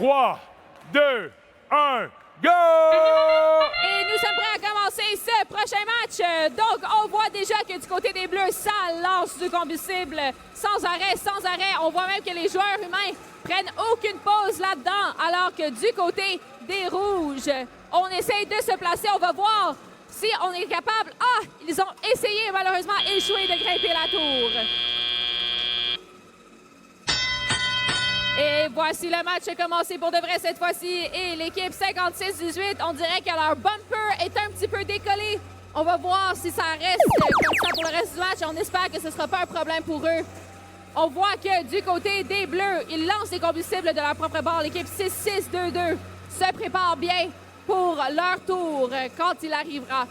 3, 2, 1, go! Et nous sommes prêts à commencer ce prochain match. Donc, on voit déjà que du côté des Bleus, ça lance du combustible sans arrêt, sans arrêt. On voit même que les joueurs humains prennent aucune pause là-dedans, alors que du côté des Rouges, on essaye de se placer. On va voir si on est capable. Ah, ils ont essayé, malheureusement, échoué de grimper la tour. Et voici le match commencé pour de vrai cette fois-ci. Et l'équipe 56-18, on dirait que leur bumper est un petit peu décollé. On va voir si ça reste comme ça pour le reste du match. On espère que ce ne sera pas un problème pour eux. On voit que du côté des Bleus, ils lancent les combustibles de leur propre bord. L'équipe 6-6-2-2 se prépare bien pour leur tour quand il arrivera.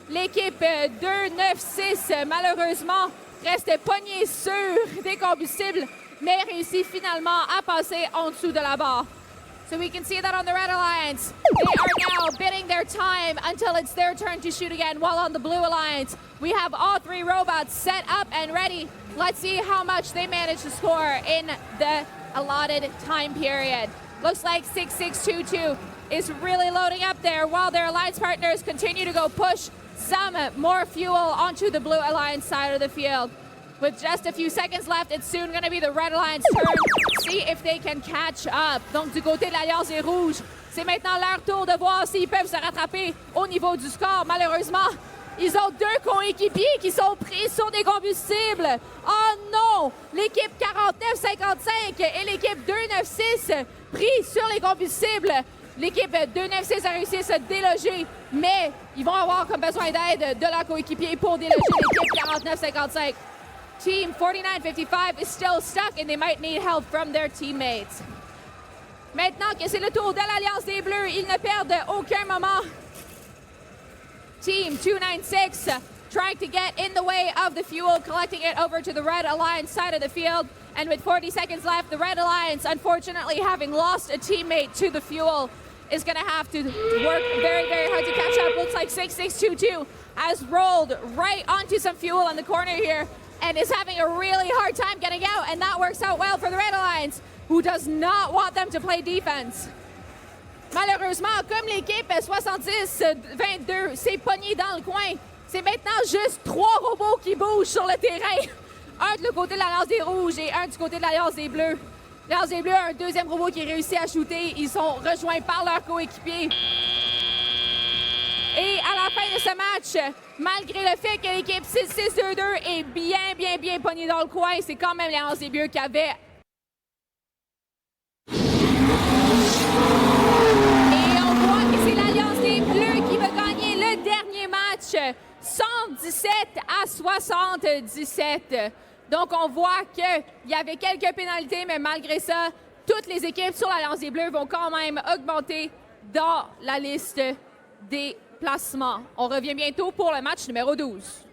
L'équipe 2-9-6, malheureusement, reste pognée sur des combustibles, mais réussit finalement à passer en dessous de la barre. So we can see that on the Red Alliance. They are now bidding their time until it's their turn to shoot again, while on the Blue Alliance, we have all three robots set up and ready. Let's see how much they manage to score in the allotted time period. Looks like 6622 is really loading up there, while their alliance partners continue to go push some more fuel onto the Blue Alliance side of the field. With just a few seconds left, it's soon going to be the Red Alliance turn. See if they can catch up. Donc, du côté de l'Alliance des Rouges, c'est maintenant leur tour de voir s'ils peuvent se rattraper au niveau du score. Malheureusement, ils ont deux coéquipiers qui sont pris sur des combustibles. Oh non! L'équipe 49-55 et l'équipe 2-9-6 pris sur les combustibles. L'équipe 2-9-6 a réussi à se déloger, mais ils vont avoir comme besoin d'aide de leur coéquipier pour déloger l'équipe 49-55. Team 49-55 is still stuck and they might need help from their teammates. Maintenant que c'est le tour de l'Alliance des Bleus, ils ne perdent aucun moment. Team 296 trying to get in the way of the fuel, collecting it over to the Red Alliance side of the field. And with 40 seconds left, the Red Alliance, unfortunately having lost a teammate to the fuel, is going to have to work very, very hard to catch up. Looks like 6622 has rolled right onto some fuel on the corner here and is having a really hard time getting out, and that works out well for the Red Alliance, who does not want them to play defense. Malheureusement, comme l'équipe 70-22 s'est pognée dans le coin, c'est maintenant juste 3 robots qui bougent sur le terrain. Un de côté de l'Alliance des Rouges et un du côté de l'Alliance des Bleus. L'Alliance des Bleus a un deuxième robot qui réussit à shooter. Ils sont rejoints par leurs coéquipiers. Et à la fin de ce match, malgré le fait que l'équipe 6-6-2-2 est bien pognée dans le coin, c'est quand même l'Alliance des Bleus qui avait... Et on voit que c'est l'Alliance des Bleus qui va gagner le dernier match, 117-77. Donc on voit qu'il y avait quelques pénalités, mais malgré ça, toutes les équipes sur l'Alliance des Bleus vont quand même augmenter dans la liste des placements. On revient bientôt pour le match numéro 12.